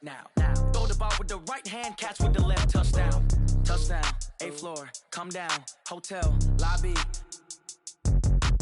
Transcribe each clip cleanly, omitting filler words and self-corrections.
now. Throw the ball with the right hand, catch with the left, touchdown. Touchdown, A floor, come down, hotel, lobby.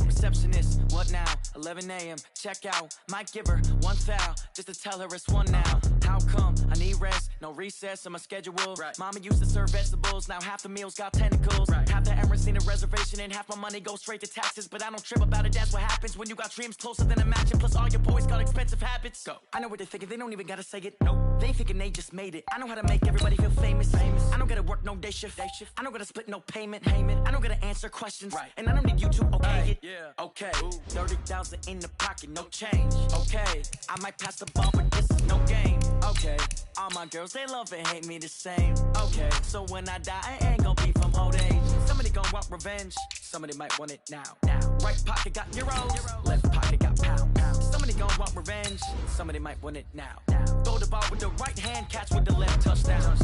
Receptionist, what now? 11 a.m., check out. Might give her one foul, just to tell her it's one now. How come? I need rest, no recess in my schedule. Right. Mama used to serve vegetables, now half the meals got tentacles. Right. Half the Emirates need a reservation and half my money goes straight to taxes. But I don't trip about it, that's what happens when you got dreams closer than a match. And plus all your boys got expensive habits. Go. I know what they're thinking, they don't even gotta say it. Nope. They ain't thinking they just made it. I know how to make everybody feel famous. I don't gotta work no day shift. I don't gotta split no payment. I don't gotta answer questions. Right. And I don't need you to okay it. Yeah. Okay. 30,000 in the pocket, no change. Okay. I might pass the ball, but this is no game. Okay. All my girls, they love and hate me the same. Okay. So when I die, I ain't gonna be from old age. Somebody gon' want revenge. Somebody might want it now. Right pocket got euros. Left pocket got pounds. Somebody gon' want revenge. Somebody might want it now. Throw the ball with the right hand, catch with the left, touchdown.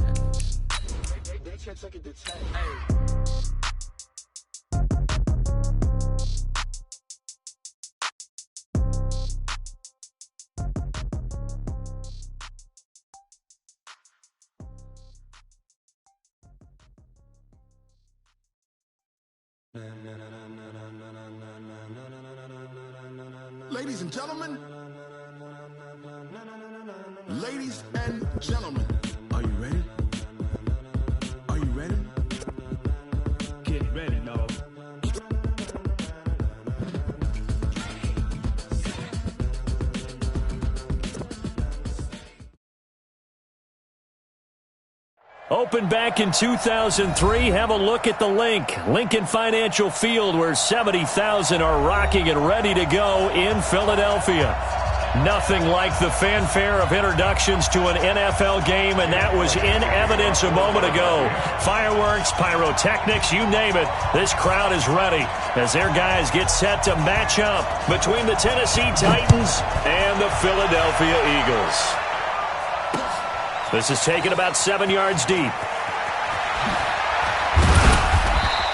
They can't take it to 10. Ladies and gentlemen, ladies and gentlemen, are you ready? Are you ready? Get ready, dog. Opened back in 2003, have a look at the Lincoln Financial Field, where 70,000 are rocking and ready to go in Philadelphia. Nothing like the fanfare of introductions to an NFL game, and that was in evidence a moment ago. Fireworks, pyrotechnics, you name it. This crowd is ready as their guys get set to match up between the Tennessee Titans and the Philadelphia Eagles. This is taken about 7 yards deep.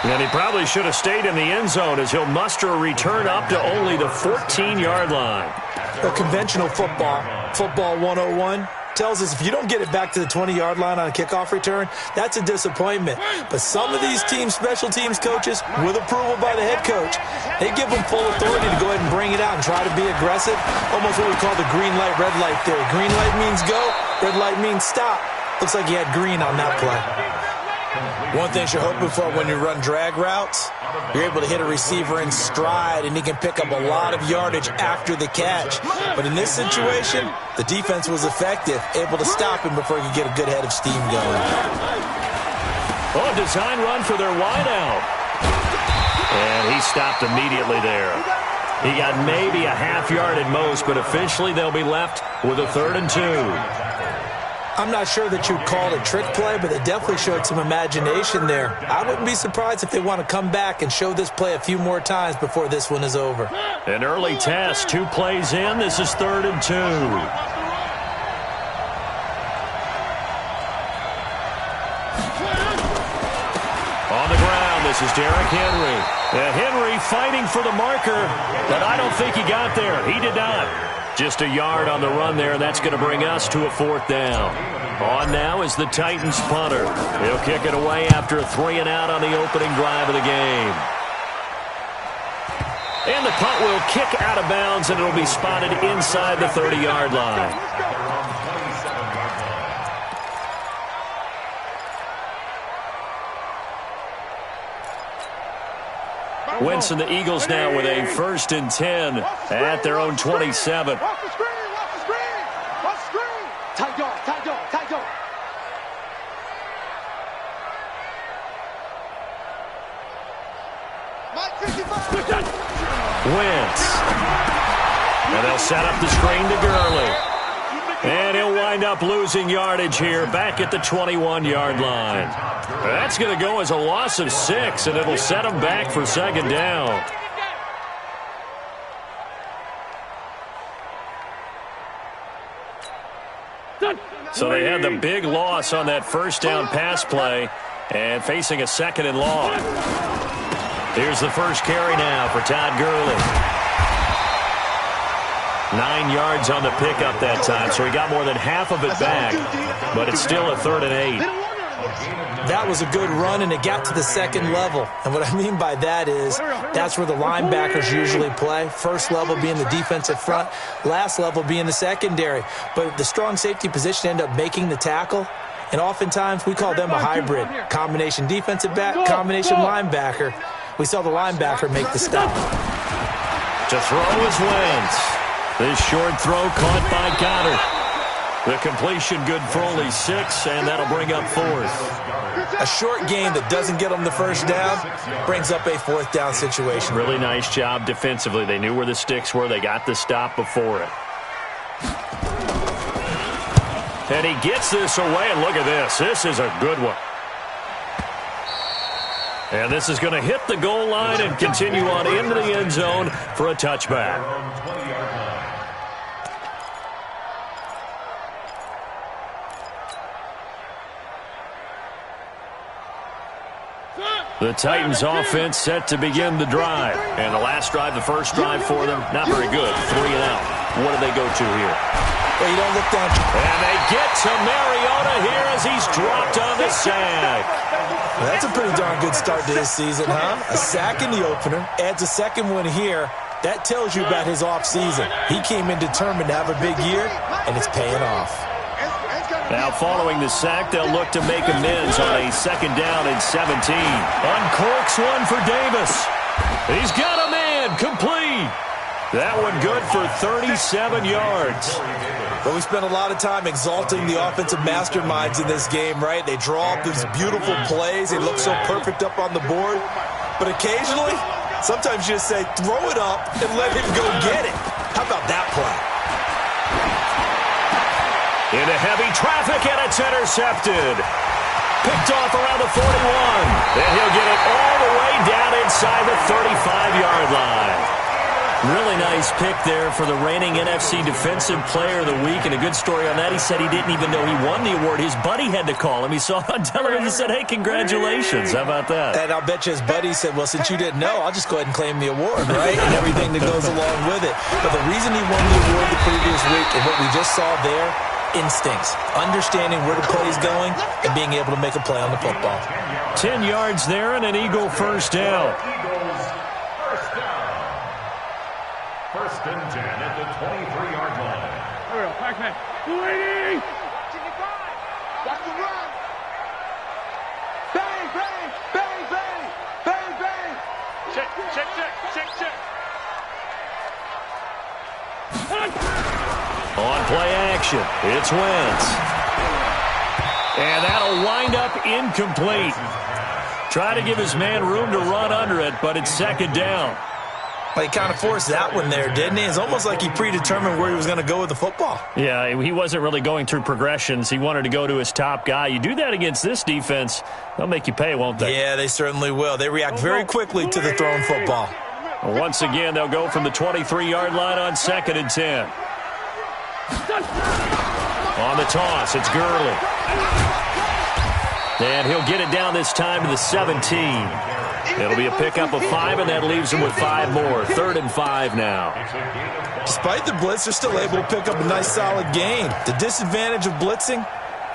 And he probably should have stayed in the end zone as he'll muster a return up to only the 14-yard line. A conventional football 101, tells us if you don't get it back to the 20-yard line on a kickoff return, that's a disappointment. But some of these special teams coaches, with approval by the head coach, they give them full authority to go ahead and bring it out and try to be aggressive. Almost what we call the green light, red light theory. Green light means go, red light means stop. Looks like he had green on that play. One thing you're hoping for when you run drag routes, you're able to hit a receiver in stride, and he can pick up a lot of yardage after the catch. But in this situation, the defense was effective, able to stop him before he could get a good head of steam going. Oh, a design run for their wideout. And he stopped immediately there. He got maybe a half yard at most, but officially they'll be left with a 3rd and 2. I'm not sure that you'd call it a trick play, but it definitely showed some imagination there. I wouldn't be surprised if they want to come back and show this play a few more times before this one is over. An early test, 2 plays in. This is 3rd and 2. On the ground, this is Derrick Henry. Henry fighting for the marker, but I don't think he got there. He did not. Just a yard on the run there, and that's going to bring us to a 4th down. On now is the Titans punter. He'll kick it away after a 3-and-out on the opening drive of the game. And the punt will kick out of bounds, and it'll be spotted inside the 30-yard line. Wentz and the Eagles now with a 1st and 10 at their own 27. Watch the screen, watch the screen, watch the screen. Tight dog, tight dog, tight dog. Wentz. And they'll set up the screen to Gurley. And he'll wind up losing yardage here back at the 21-yard line. That's going to go as a loss of 6, and it'll set him back for 2nd down. So they had the big loss on that 1st down pass play and facing a 2nd and long. Here's the first carry now for Todd Gurley. 9 yards on the pickup that time, so he got more than half of it back, but it's still a 3rd and 8. That was a good run, and it got to the second level. And what I mean by that is that's where the linebackers usually play. First level being the defensive front, last level being the secondary. But the strong safety position ended up making the tackle, and oftentimes we call them a hybrid. Combination defensive back, combination linebacker. We saw the linebacker make the stop. To throw is Wentz. This short throw caught by Goddard. The completion good for only 6, and that'll bring up 4th. A short game that doesn't get them the first down brings up a 4th down situation. Really nice job defensively. They knew where the sticks were. They got the stop before it. And he gets this away, and look at this. This is a good one. And this is going to hit the goal line and continue on into the end zone for a touchback. The Titans offense set to begin the drive. And the last drive, the first drive for them, not very good. 3 and out. What do they go to here? Well, you don't look down. And they get to Mariota here as he's dropped on the sack. Well, that's a pretty darn good start to this season, huh? A sack in the opener, adds a second one here. That tells you about his offseason. He came in determined to have a big year, and it's paying off. Now following the sack, they'll look to make amends on a 2nd down and 17. Uncorks one for Davis. He's got a man, complete. That one good for 37 yards. But we spent a lot of time exalting the offensive masterminds in this game, right? They draw up these beautiful plays. They look so perfect up on the board. But occasionally, sometimes you just say, throw it up and let him go get it. How about that play? Into heavy traffic, and it's intercepted. Picked off around the 41. And he'll get it all the way down inside the 35-yard line. Really nice pick there for the reigning NFC Defensive Player of the Week, and a good story on that. He said he didn't even know he won the award. His buddy had to call him. He saw it on television and said, hey, congratulations. How about that? And I'll bet you his buddy said, well, since you didn't know, I'll just go ahead and claim the award, right? And everything that goes along with it. But the reason he won the award the previous week and what we just saw there, instincts, understanding where the play is going and being able to make a play on the football. 10 yards there and an Eagle first down. First and 10 at the 23-yard line. Here we go, Pac-Man. 280! Watch the run! Bang, bang, bang, bang, bang, bang! Check, check, check, check, check. On play action, it's Wentz. And that'll wind up incomplete. Try to give his man room to run under it, but it's 2nd down. Well, he kind of forced that one there, didn't he? It's almost like he predetermined where he was going to go with the football. Yeah, he wasn't really going through progressions. He wanted to go to his top guy. You do that against this defense, they'll make you pay, won't they? Yeah, they certainly will. They react very quickly to the thrown football. Once again, they'll go from the 23-yard line on 2nd and 10. On the toss, it's Gurley. And he'll get it down this time to the 17. It'll be a pickup of 5, and that leaves him with 5 more. 3rd and 5 now. Despite the blitz, they're still able to pick up a nice, solid gain. The disadvantage of blitzing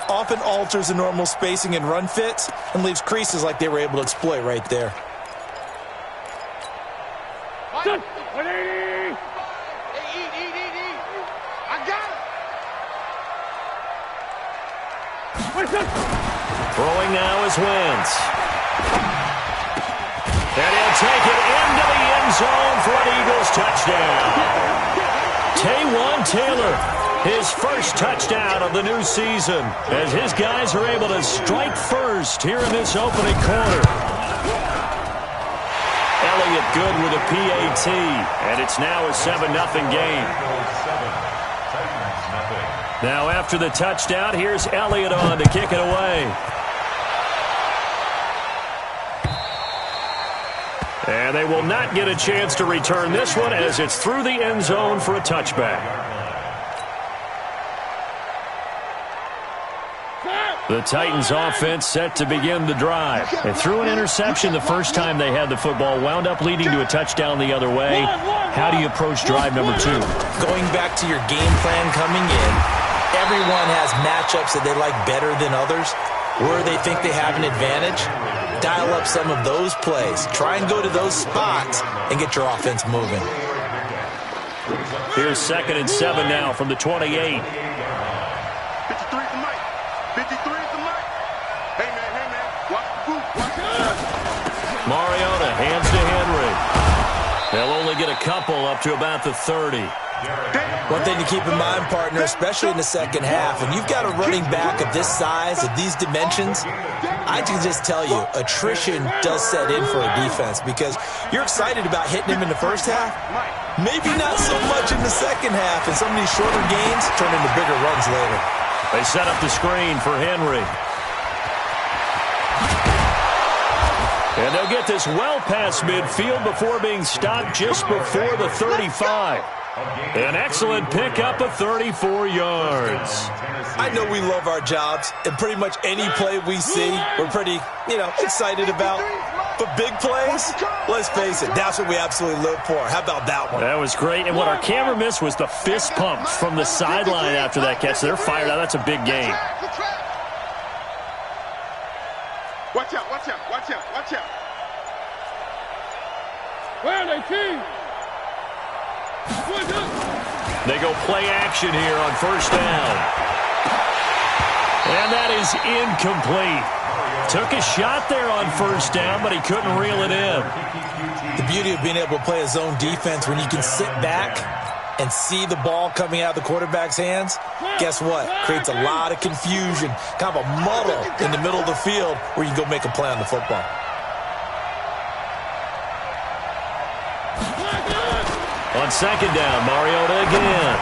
often alters the normal spacing and run fits and leaves creases like they were able to exploit right there. 180! I got it! Throwing now is Wentz. And he'll take it into the end zone for an Eagles touchdown. Taywan Taylor, his first touchdown of the new season, as his guys are able to strike first here in this opening quarter. Elliott good with a PAT, and it's now a 7-0 game. Now after the touchdown, here's Elliott on to kick it away. And they will not get a chance to return this one as it's through the end zone for a touchback. The Titans offense set to begin the drive. They threw an interception the first time they had the football, wound up leading to a touchdown the other way. How do you approach drive number 2? Going back to your game plan coming in, everyone has matchups that they like better than others. Where they think they have an advantage, dial up some of those plays. Try and go to those spots and get your offense moving. Here's 2nd and 7 now from the 28. 53 is the mic. 53 is the mic. Hey, man. Watch the boot. Watch it. Mariota hands to Henry. They'll only get a couple up to about the 30. One thing to keep in mind, partner, especially in the second half, when you've got a running back of this size, of these dimensions, I can just tell you, attrition does set in for a defense because you're excited about hitting him in the first half. Maybe not so much in the second half, and some of these shorter gains turn into bigger runs later. They set up the screen for Henry. And they'll get this well past midfield before being stopped just before the 35. An excellent pickup of 34 yards. I know we love our jobs, and pretty much any play we see, we're pretty, excited about. But big plays, let's face it, that's what we absolutely live for. How about that one? That was great. And what our camera missed was the fist pumps from the sideline after that catch. They're fired out. That's a big game. Watch out. Where are they, team? They go play action here on first down. And that is incomplete. Took a shot there on first down, but he couldn't reel it in. The beauty of being able to play a zone defense when you can sit back and see the ball coming out of the quarterback's hands, guess what? Creates a lot of confusion, kind of a muddle in the middle of the field where you can go make a play on the football. On second down, Mariota again.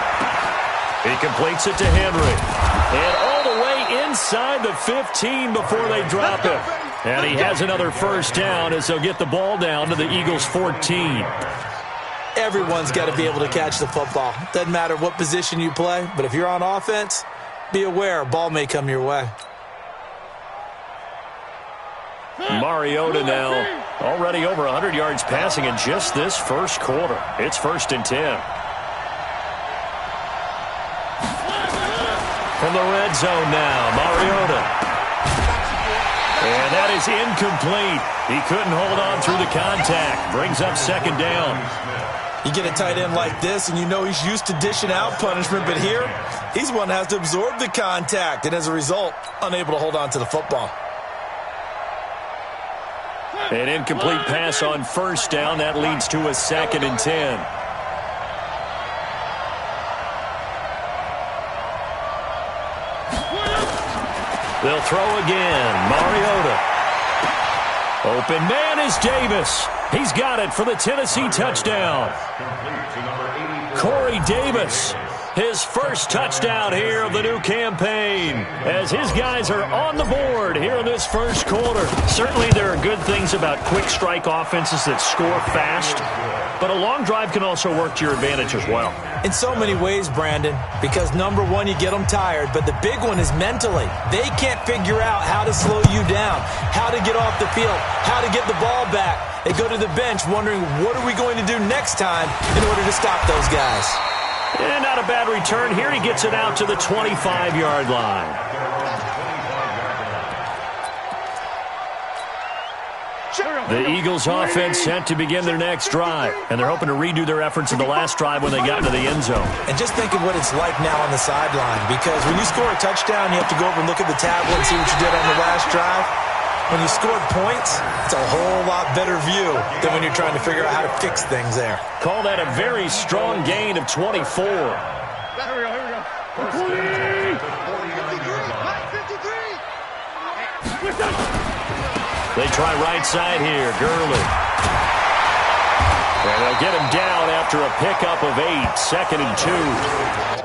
He completes it to Henry. And all the way inside the 15 before they drop him. And he has another first down as they'll get the ball down to the Eagles' 14. Everyone's got to be able to catch the football. Doesn't matter what position you play, but if you're on offense, be aware a ball may come your way. Mariota now already over 100 yards passing in just this first quarter. It's 1st and 10. From the red zone now, Mariota. And that is incomplete. He couldn't hold on through the contact. Brings up second down. You get a tight end like this, and you know he's used to dishing out punishment, but here, he's one that has to absorb the contact, and as a result, unable to hold on to the football. An incomplete pass on first down. That leads to a 2nd and 10. They'll throw again. Mariota. Open man is Davis. He's got it for the Tennessee touchdown. Corey Davis, his first touchdown here of the new campaign, as his guys are on the board here in this first quarter. Certainly there are good things about quick strike offenses that score fast, but a long drive can also work to your advantage as well. In so many ways, Brandon, because number one, you get them tired, but the big one is mentally. They can't figure out how to slow you down, how to get off the field, how to get the ball back. They go to the bench wondering, what are we going to do next time in order to stop those guys? And not a bad return here. He gets it out to the 25-yard line. The Eagles offense set to begin their next drive, and they're hoping to redo their efforts in the last drive when they got into the end zone. And just think of what it's like now on the sideline, because when you score a touchdown, you have to go over and look at the tablet and see what you did on the last drive. When you scored points, it's a whole lot better view than when you're trying to figure out how to fix things there. Call that a very strong gain of 24. Here we go. They try right side here, Gurley. And they'll get him down after a pickup of 8, 2nd and 2.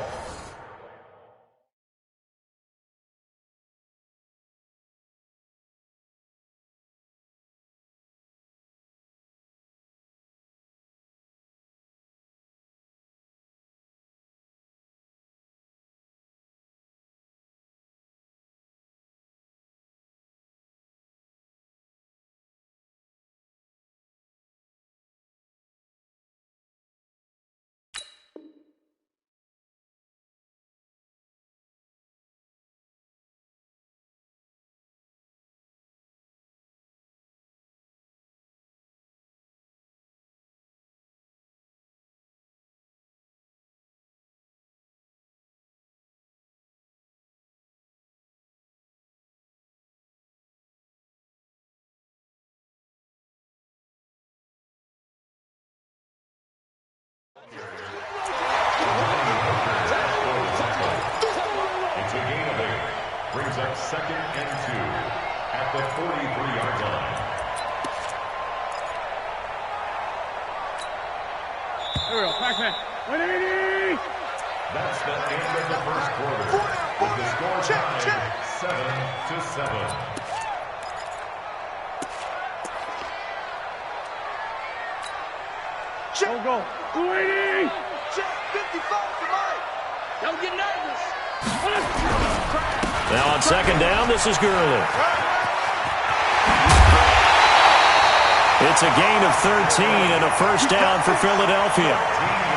Brings up 2nd and 2 at the 43-yard line. There we go. Pac-Man. 180. That's the end of the first quarter. With the score tied 7-7. Go. 280. Check 55 to Mike. Don't get nervous. Now on 2nd down, this is Gurley. It's a gain of 13 and a first down for Philadelphia.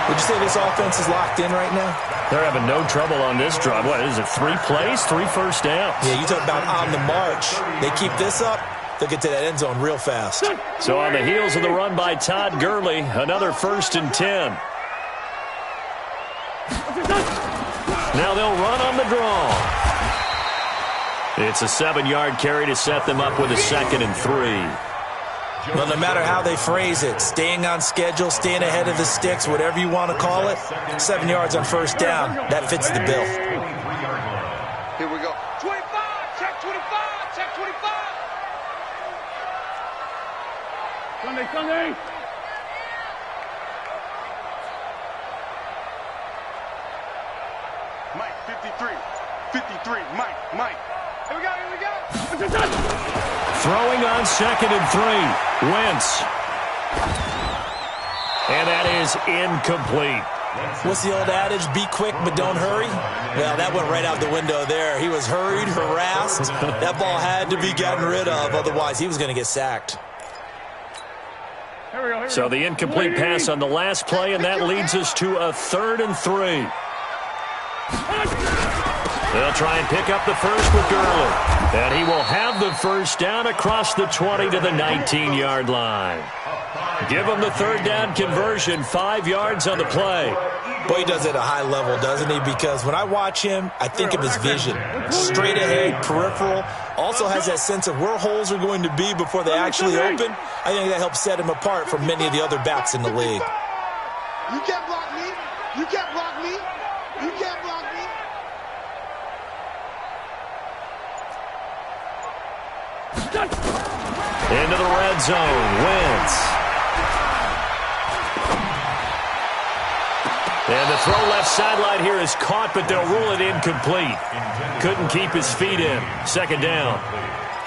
Would you say this offense is locked in right now? They're having no trouble on this drive. What is it, 3 plays, 3 first downs? Yeah, you talk about on the march. They keep this up, they'll get to that end zone real fast. So on the heels of the run by Todd Gurley, another 1st and 10. Now they'll run on the draw. It's a 7-yard carry to set them up with a 2nd and 3. Well, no matter how they phrase it, staying on schedule, staying ahead of the sticks, whatever you want to call it, 7 yards on first down, that fits the bill. Here we go. 25. Check 25. Check 25. Sunday. Mike, 53. 53. Mike. Here we go. Throwing on 2nd and 3. Wentz. And that is incomplete. What's the old adage? Be quick, but don't hurry? Well, that went right out the window there. He was hurried, harassed. That ball had to be gotten rid of, otherwise he was going to get sacked. So the incomplete pass on the last play, and that leads us to a 3rd and 3. They'll try and pick up the first with Gurley. And he will have the first down across the 20 to the 19-yard line. Give him the 3rd down conversion, 5 yards on the play. Boy, he does it at a high level, doesn't he? Because when I watch him, I think of his vision. Straight ahead, peripheral. Also has that sense of where holes are going to be before they actually open. I think that helps set him apart from many of the other backs in the league. You can't block me. You can't block me. You can't block me. Into the red zone, Wentz. And the throw left sideline here is caught, but they'll rule it incomplete. Couldn't keep his feet in. 2nd down.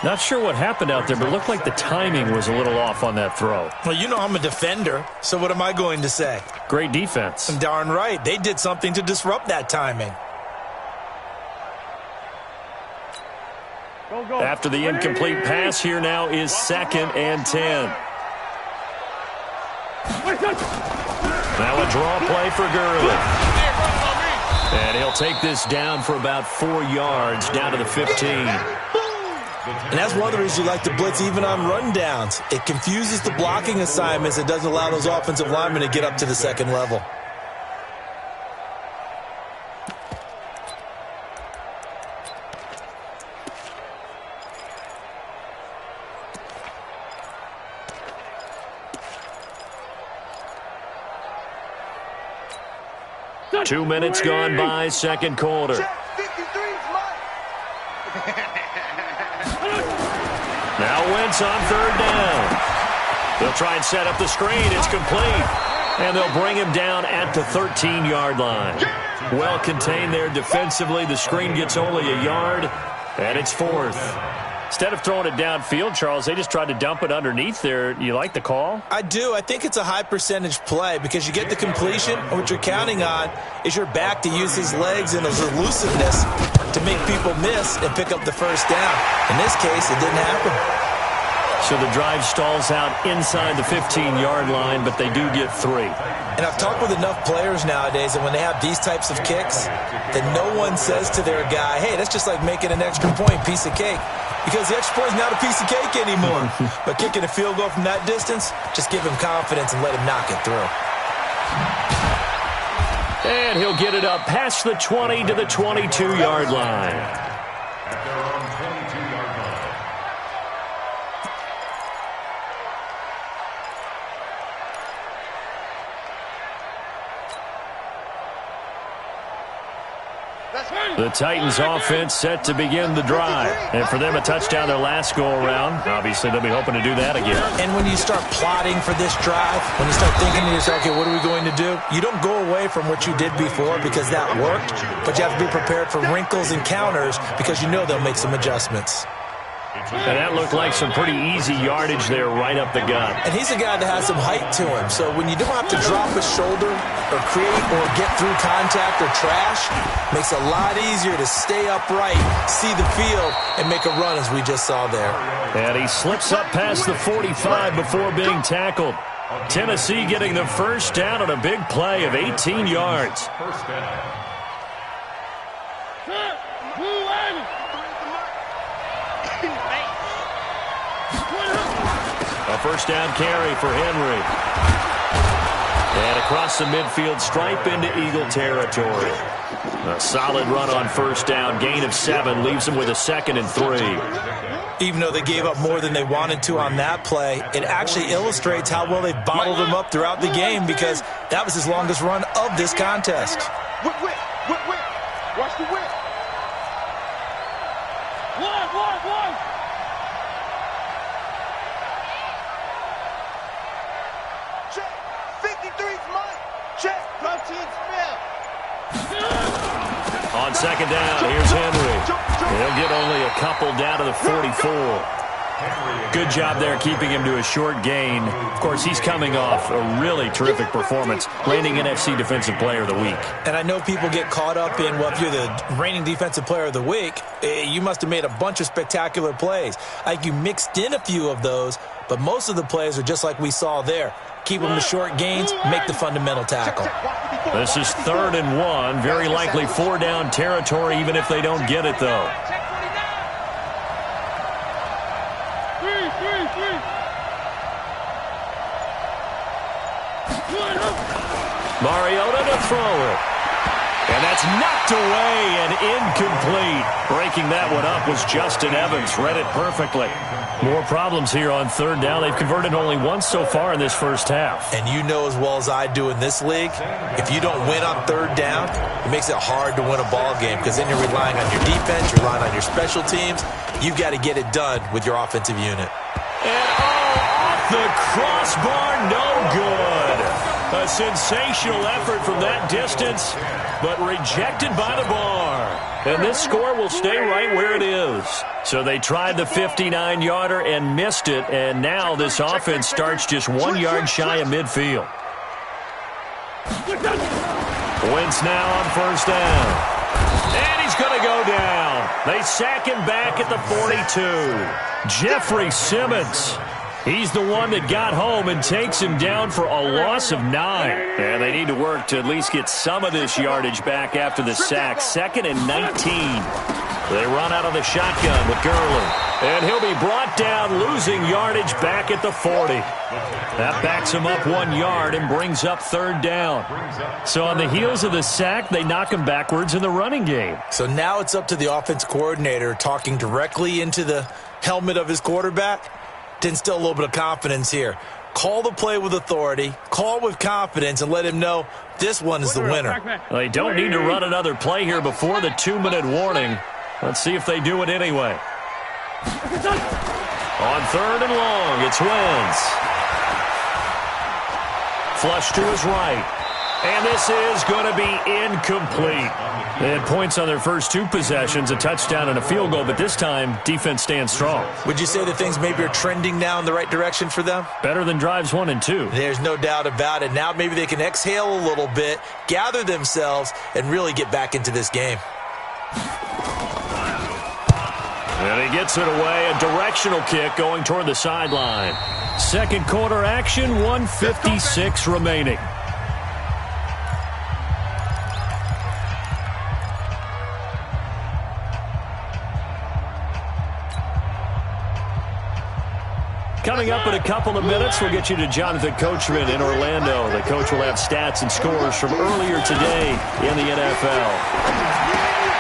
Not sure what happened out there, but it looked like the timing was a little off on that throw. Well, you know I'm a defender, so what am I going to say? Great defense. Darn right. They did something to disrupt that timing. Go. After the incomplete pass, here now is 2nd and 10. Now a draw play for Gurley. And he'll take this down for about 4 yards, down to the 15. And that's one of the reasons you like to blitz even on rundowns. It confuses the blocking assignments. It doesn't allow those offensive linemen to get up to the 2nd level. Two minutes gone by, 2nd quarter. Check 53's Mike. Now Wentz on 3rd down. They'll try and set up the screen. It's complete. And they'll bring him down at the 13-yard line. Well contained there defensively. The screen gets only a yard, and it's 4th. Instead of throwing it downfield, Charles, they just tried to dump it underneath there. You like the call? I do. I think it's a high percentage play because you get the completion, and what you're counting on is your back to use his legs and his elusiveness to make people miss and pick up the first down. In this case, it didn't happen. So the drive stalls out inside the 15-yard line, but they do get 3. And I've talked with enough players nowadays that when they have these types of kicks, that no one says to their guy, hey, that's just like making an extra point, piece of cake. Because the extra point is not a piece of cake anymore. But kicking a field goal from that distance, just give him confidence and let him knock it through. And he'll get it up past the 20 to the 22-yard line. At their own 22-yard line. That's right. The Titans offense set to begin the drive. And for them, a touchdown their last go-around. Obviously, they'll be hoping to do that again. And when you start plotting for this drive, when you start thinking to yourself, okay, what are we going to do? You don't go away from what you did before because that worked, but you have to be prepared for wrinkles and counters because you know they'll make some adjustments. And that looked like some pretty easy yardage there right up the gut. And he's a guy that has some height to him. So when you don't have to drop a shoulder or create or get through contact or trash, makes it a lot easier to stay upright, see the field, and make a run as we just saw there. And he slips up past the 45 before being tackled. Tennessee getting the first down on a big play of 18 yards. First down. A first down carry for Henry. And across the midfield stripe into Eagle territory. A solid run on first down. Gain of 7 leaves him with a 2nd and 3. Even though they gave up more than they wanted to on that play, it actually illustrates how well they bottled him up throughout the game because that was his longest run of this contest. Whip. Watch the whip. One. Check. 53's mine. Check. Protein smell. On second down, here's Henry. He'll get only a couple down to the 44. Good job there keeping him to a short gain. Of course, he's coming off a really terrific performance, landing NFC Defensive Player of the Week. And I know people get caught up in, well, if you're the reigning Defensive Player of the Week, you must have made a bunch of spectacular plays. Like you mixed in a few of those, but most of the plays are just like we saw there. Keep them to short gains, make the fundamental tackle. This is 3rd and 1. Very likely 4-down territory, even if they don't get it, though. Mariota to throw it. And that's knocked away and incomplete. Breaking that one up was Justin Evans. Read it perfectly. More problems here on 3rd down. They've converted only once so far in this first half. And you know as well as I do in this league, if you don't win on 3rd down, it makes it hard to win a ball game because then you're relying on your defense, you're relying on your special teams. You've got to get it done with your offensive unit. And off the crossbar, no good. A sensational effort from that distance, but rejected by the bar. And this score will stay right where it is. So they tried the 59-yarder and missed it, and now this offense starts just 1 yard shy of midfield. Wentz now on first down. And he's going to go down. They sack him back at the 42. Jeffrey Simmons. He's the one that got home and takes him down for a loss of 9. And they need to work to at least get some of this yardage back after the sack. 2nd and 19. They run out of the shotgun with Gurley. And he'll be brought down, losing yardage back at the 40. That backs him up 1 yard and brings up 3rd down. So on the heels of the sack, they knock him backwards in the running game. So now it's up to the offense coordinator talking directly into the helmet of his quarterback to instill a little bit of confidence here. Call the play with authority, call with confidence, and let him know this one is the winner. Well, they don't need to run another play here before the 2-minute warning. Let's see if they do it anyway. On 3rd and long, it's Wentz. Flush to his right. And this is going to be incomplete. They had points on their first 2 possessions, a touchdown and a field goal, but this time, defense stands strong. Would you say that things maybe are trending now in the right direction for them? Better than drives 1 and 2. There's no doubt about it. Now maybe they can exhale a little bit, gather themselves, and really get back into this game. And he gets it away, a directional kick going toward the sideline. Second quarter action, 1:56 remaining. Coming up in a couple of minutes, we'll get you to Jonathan Coachman in Orlando. The coach will have stats and scores from earlier today in the NFL.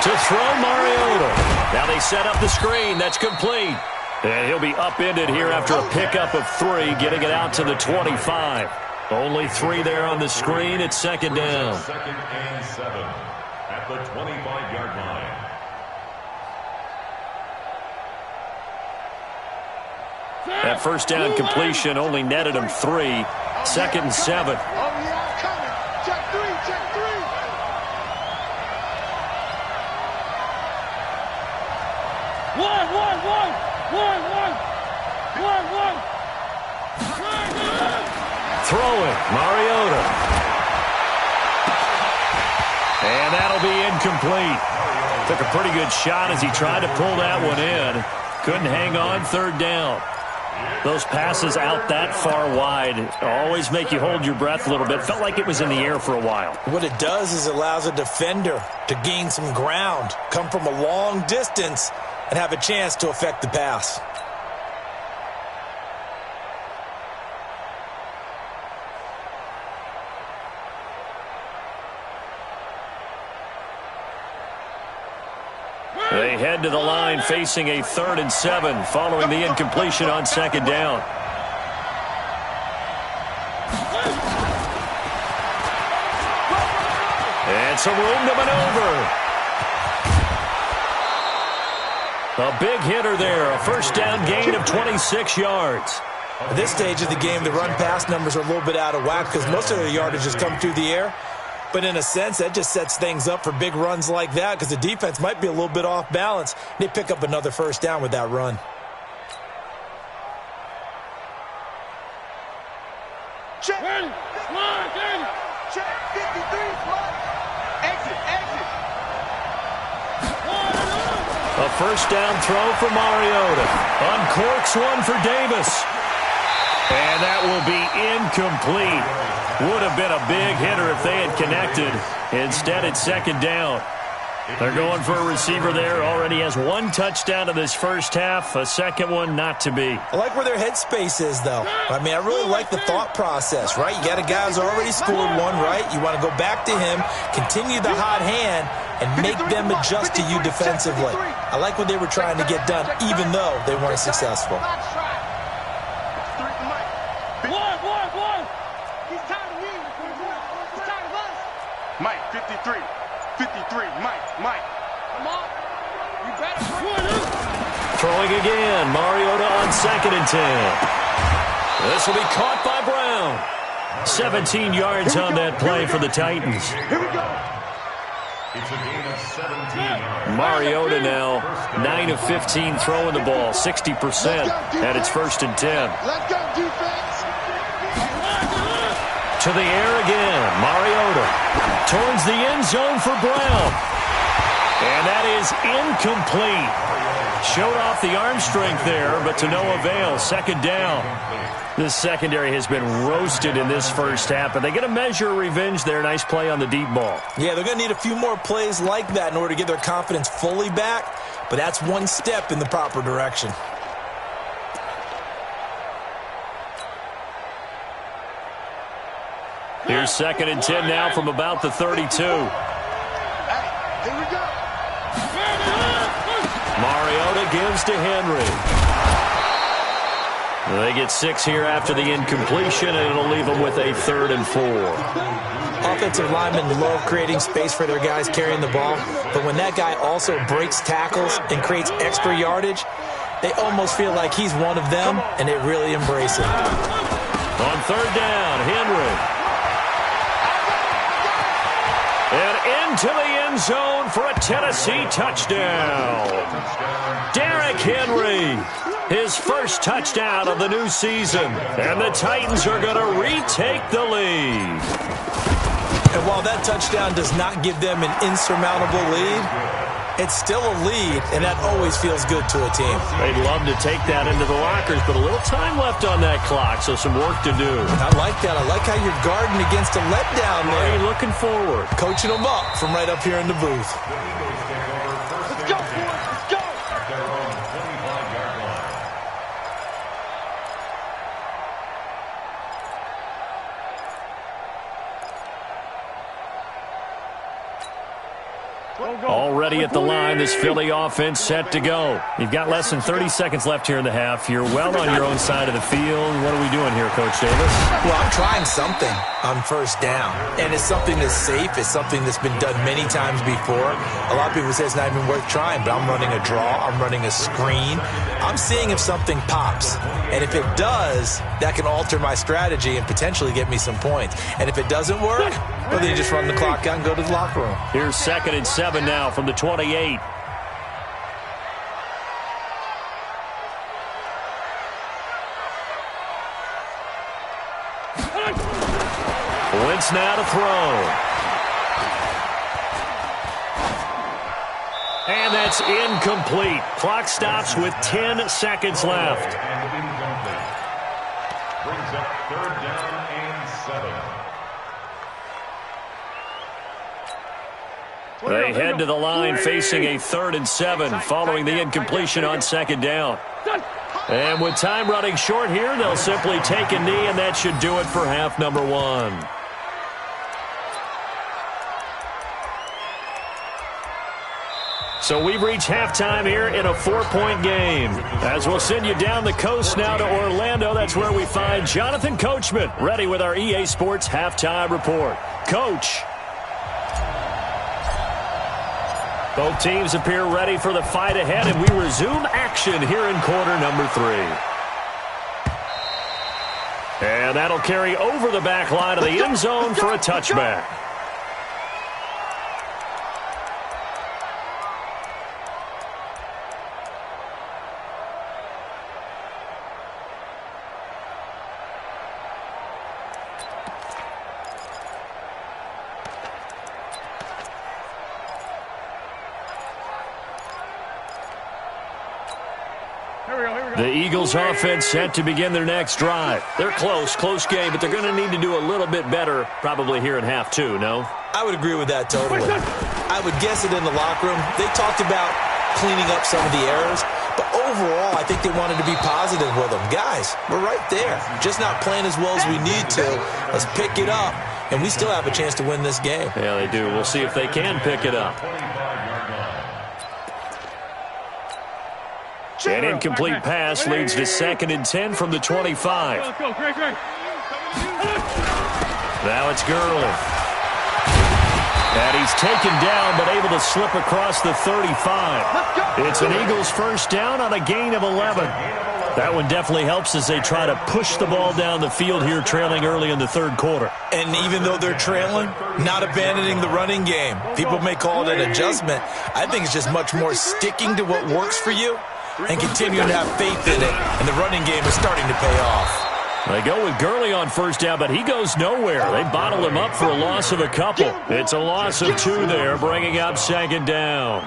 To throw Mariota. Now they set up the screen. That's complete. And he'll be upended here after a pickup of 3, getting it out to the 25. Only 3 there on the screen. It's 2nd down. 2nd and 7 at the 25-yard line. That first down completion only netted him 3. 2nd and 7. Oh, yeah, coming. Check 3, check 3. One. Throwing, Mariota. And that'll be incomplete. Took a pretty good shot as he tried to pull that one in. Couldn't hang on 3rd down. Those passes out that far wide always make you hold your breath a little bit. Felt like it was in the air for a while. What it does is it allows a defender to gain some ground, come from a long distance, and have a chance to affect the pass. They head to the line facing a 3rd and 7 following the incompletion on 2nd down. And some room to maneuver. A big hitter there. A first down gain of 26 yards. At this stage of the game, the run-pass numbers are a little bit out of whack because most of their yardage has come through the air. But in a sense, that just sets things up for big runs like that because the defense might be a little bit off balance. They pick up another first down with that run. Check. Check 53. Exit. A first down throw for Mariota. Uncorks one for Davis. And that will be incomplete. Would have been a big hitter if they had connected. Instead, it's 2nd down. They're going for a receiver there. Already has 1 touchdown in this first half. A second one not to be. I like where their headspace is, though. I mean, I really like the thought process, right? You got a guy who's already scored one, right? You want to go back to him, continue the hot hand, and make them adjust to you defensively. I like what they were trying to get done, even though they weren't successful. He's tired of me. He's tired of us. Mike, 53. 53. Mike. Come on. You better. Throwing again. Mariota on 2nd and 10. This will be caught by Brown. 17 yards on that play for the Titans. Here we go. It's a gain of 17 yards. Mariota now 9 of 15 throwing the ball, 60% at its 1st and 10. Let's go, defense. To the air again. Mariota towards the end zone for Brown. And that is incomplete. Showed off the arm strength there, but to no avail. 2nd down. This secondary has been roasted in this first half, but they get a measure of revenge there. Nice play on the deep ball. Yeah, they're going to need a few more plays like that in order to get their confidence fully back, but that's one step in the proper direction. Here's 2nd and 10 now from about the 32. Hey, here we go. Mariota gives to Henry. They get 6 here after the incompletion, and it'll leave them with a 3rd and 4. Offensive linemen love creating space for their guys carrying the ball, but when that guy also breaks tackles and creates extra yardage, they almost feel like he's one of them, and they really embrace it. On 3rd down, Henry. And into the end zone for a Tennessee touchdown. Derrick Henry, his first touchdown of the new season. And the Titans are going to retake the lead. And while that touchdown does not give them an insurmountable lead, it's still a lead, and that always feels good to a team. They'd love to take that into the lockers, but a little time left on that clock, so some work to do. I like that. I like how you're guarding against a letdown there. Are you looking forward? Coaching them up from right up here in the booth. Let's go, boys. Let's go. At their own 25-yard line. Already at the line, this Philly offense set to go. You've got less than 30 seconds left here in the half. You're well on your own side of the field. What are we doing here, Coach Davis? Well, I'm trying something on first down, and it's something that's safe. It's something that's been done many times before. A lot of people say it's not even worth trying, but I'm running a draw. I'm running a screen. I'm seeing if something pops, and if it does, that can alter my strategy and potentially get me some points. And if it doesn't work, well, then you just run the clock out and go to the locker room. Here's 2nd and 7 now from the 28. Wentz now to throw. And that's incomplete. Clock stops with 10 seconds left. Brings up 3rd down and 7. They head to the line facing a 3rd and 7 following the incompletion on 2nd down. And with time running short here, they'll simply take a knee, and that should do it for half number 1. So we've reached halftime here in a 4-point game. As we'll send you down the coast now to Orlando, that's where we find Jonathan Coachman, ready with our EA Sports Halftime Report. Coach. Both teams appear ready for the fight ahead, and we resume action here in quarter number 3. And that'll carry over the back line of the end zone for a touchback. The Eagles offense set to begin their next drive. They're close game, but they're going to need to do a little bit better probably here in half 2, no? I would agree with that totally. I would guess it in the locker room. They talked about cleaning up some of the errors, but overall I think they wanted to be positive with them. Guys, we're right there. Just not playing as well as we need to. Let's pick it up, and we still have a chance to win this game. Yeah, they do. We'll see if they can pick it up. An incomplete pass leads to 2nd and 10 from the 25. Now it's Gurley. And he's taken down but able to slip across the 35. It's an Eagles first down on a gain of 11. That one definitely helps as they try to push the ball down the field here, trailing early in the 3rd quarter. And even though they're trailing, not abandoning the running game. People may call it an adjustment. I think it's just much more sticking to what works for you and continuing to have faith in it, and the running game is starting to pay off. They go with Gurley on first down, but he goes nowhere. They bottle him up for a loss of a couple. It's a loss of 2 there, bringing up 2nd down.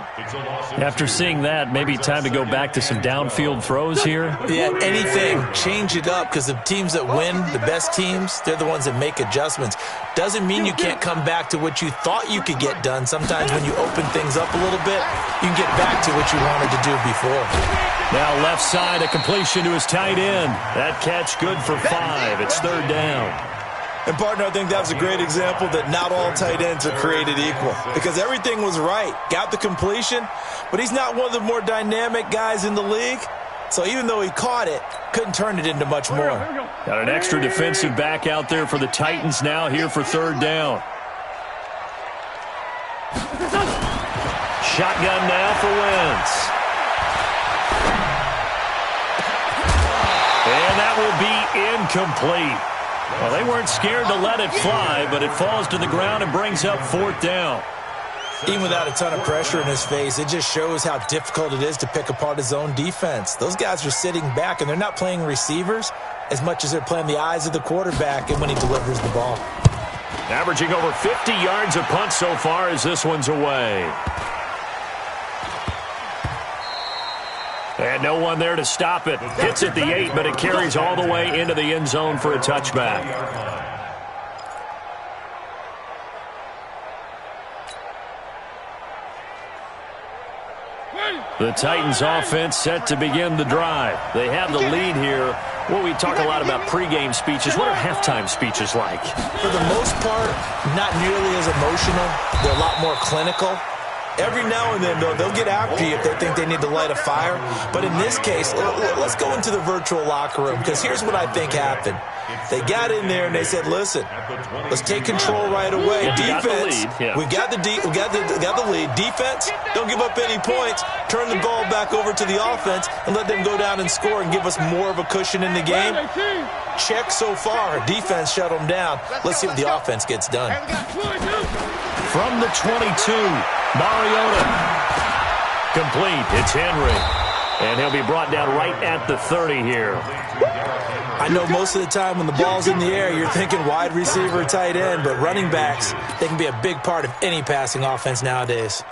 After seeing that, maybe time to go back to some downfield throws here? Yeah, anything. Change it up, because the teams that win, the best teams, they're the ones that make adjustments. Doesn't mean you can't come back to what you thought you could get done. Sometimes when you open things up a little bit, you can get back to what you wanted to do before. Now left side, a completion to his tight end. That catch good for 5. It's 3rd down. And, partner, I think that's a great example that not all tight ends are created equal, because everything was right. Got the completion, but he's not one of the more dynamic guys in the league. So even though he caught it, couldn't turn it into much more. Got an extra defensive back out there for the Titans now here for 3rd down. Shotgun now for Wentz. And that will be incomplete. Well, they weren't scared to let it fly, but it falls to the ground and brings up 4th down. Even without a ton of pressure in his face, it just shows how difficult it is to pick apart his own defense. Those guys are sitting back, and they're not playing receivers as much as they're playing the eyes of the quarterback and when he delivers the ball. Averaging over 50 yards a punt so far as this one's away. And no one there to stop it. Hits at the 8, but it carries all the way into the end zone for a touchback. The Titans offense set to begin the drive. They have the lead here. Well, we talk a lot about pregame speeches. What are halftime speeches like? For the most part, not nearly as emotional. They're a lot more clinical. Every now and then, though, they'll get after you if they think they need to light a fire. But in this case, let's go into the virtual locker room, because here's what I think happened. They got in there and they said, listen, let's take control right away. Defense, we got the lead. Defense, don't give up any points. Turn the ball back over to the offense and let them go down and score and give us more of a cushion in the game. Check so far. Defense shut them down. Let's see what the offense gets done. From the 22, Mariota. Complete. It's Henry. And he'll be brought down right at the 30 here. I know most of the time when the ball's in the air, you're thinking wide receiver, tight end, but running backs, they can be a big part of any passing offense nowadays.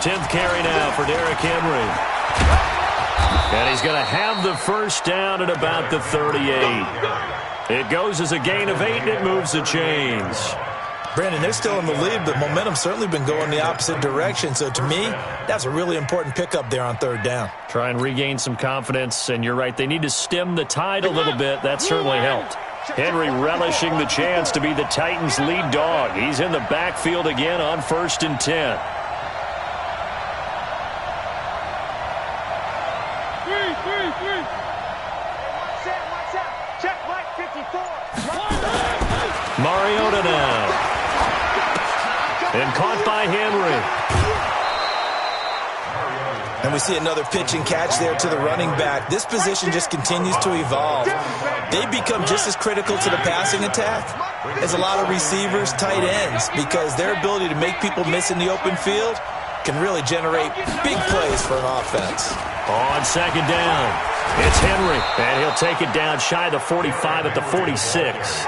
Tenth carry now for Derrick Henry. And he's going to have the first down at about the 38. It goes as a gain of 8, and it moves the chains. Brandon, they're still in the lead, but momentum's certainly been going the opposite direction. So to me, that's a really important pickup there on third down. Try and regain some confidence, and you're right, they need to stem the tide a little bit. That certainly helped. Henry relishing the chance to be the Titans' lead dog. He's in the backfield again on 1st and 10. Mariota now. And caught by Henry. And we see another pitch and catch there to the running back. This position just continues to evolve. They become just as critical to the passing attack as a lot of receivers, tight ends, because their ability to make people miss in the open field can really generate big plays for an offense. On second down, it's Henry, and he'll take it down shy of the 45 at the 46.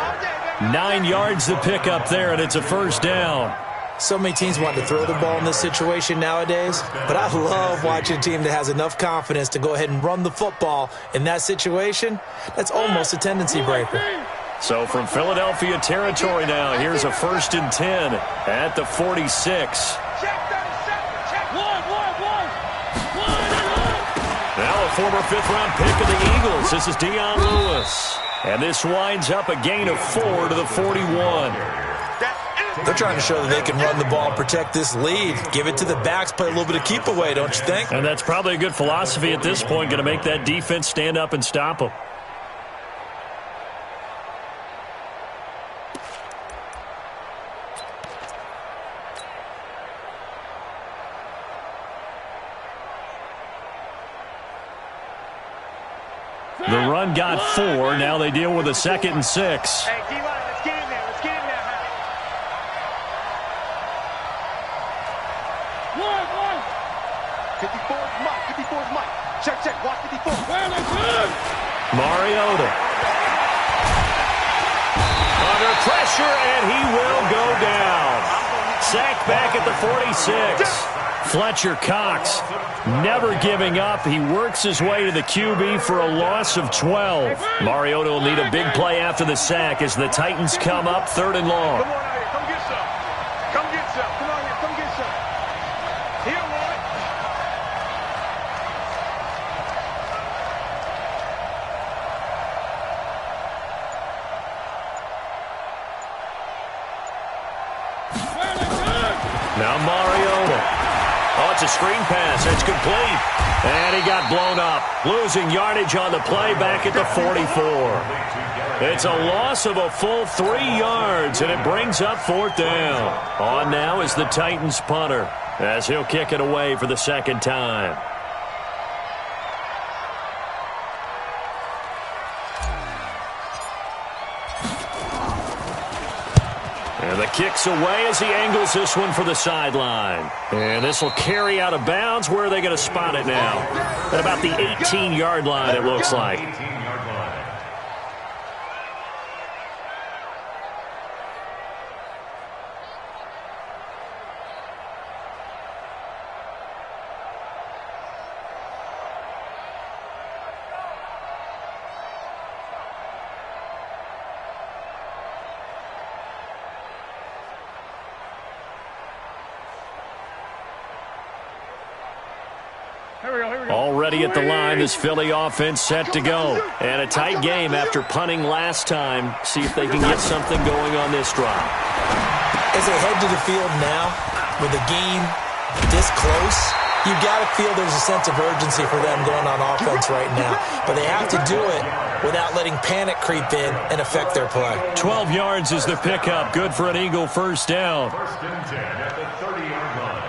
9 yards to pick up there, and it's a first down. So many teams want to throw the ball in this situation nowadays, but I love watching a team that has enough confidence to go ahead and run the football in that situation. That's almost a tendency breaker. So from Philadelphia territory now, here's a 1st and 10 at the 46. Now a former 5th-round pick of the Eagles. This is Dion Lewis. And this winds up a gain of 4 to the 41. They're trying to show that they can run the ball and protect this lead. Give it to the backs, play a little bit of keep away, don't you think? And that's probably a good philosophy at this point, going to make that defense stand up and stop them. The run got 4. Now they deal with a 2nd and 6. Hey, D-line, let's get in there. Let's get in there, One. 54 is Mike. 54 is Mike. Check. Watch 54. Mariota. Under pressure, and he will go down. Sacked back at the 46. Fletcher Cox never giving up. He works his way to the QB for a loss of 12. Mariota will need a big play after the sack as the Titans come up 3rd and long. Come on out here. Come get some. Come get some. Come on here. Come get some. Here, Lloyd. Now Mariota. Oh, it's a screen pass. It's complete. And he got blown up. Losing yardage on the play back at the 44. It's a loss of a full 3 yards, and it brings up 4th down. On now is the Titans punter as he'll kick it away for the 2nd time. And the kick's away as he angles this one for the sideline. And this will carry out of bounds. Where are they going to spot it now? At about the 18-yard line, it looks like. Already at the line, this Philly offense set to go. And a tight game after punting last time. See if they can get something going on this drive. As they head to the field now, with the game this close, you got to feel there's a sense of urgency for them going on offense right now. But they have to do it without letting panic creep in and affect their play. 12 yards is the pickup. Good for an Eagle first down. First and 10 at the 30-yard line.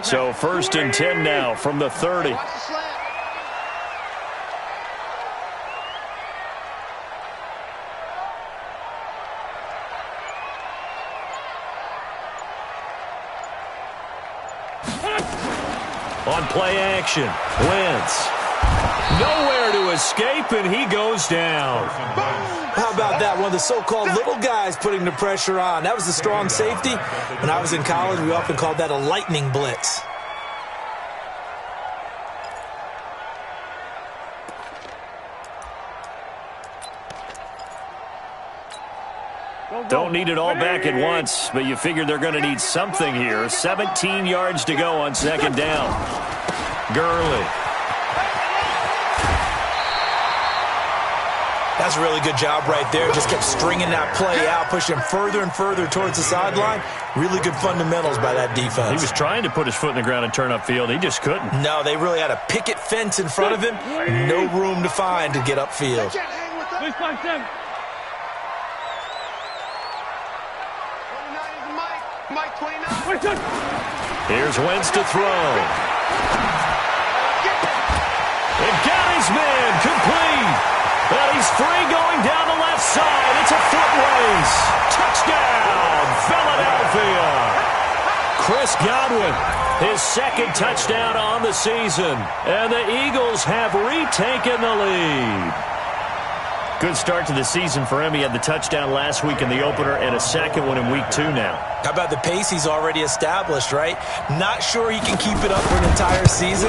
So first and 10 now from the 30. On play action, Wentz. Nowhere to escape, and he goes down. How about that? One of the so-called little guys putting the pressure on. That was the strong safety. When I was in college, we often called that a lightning blitz. Don't need it all back at once, but you figure they're going to need something here. 17 yards to go on second down. Gurley. That's a really good job right there. Just kept stringing that play out, pushing further and further towards the sideline. Really good fundamentals by that defense. He was trying to put his foot in the ground and turn upfield. He just couldn't. No, they really had a picket fence in front of him. No room to find to get upfield. Here's Wentz to throw. And got his man complete. But he's free going down the left side. It's a foot race. Touchdown, Philadelphia. Chris Godwin, his second touchdown on the season. And the Eagles have retaken the lead. Good start to the season for him. He had the touchdown last week in the opener and a second one in week 2 now. How about the pace he's already established, right? Not sure he can keep it up for an entire season,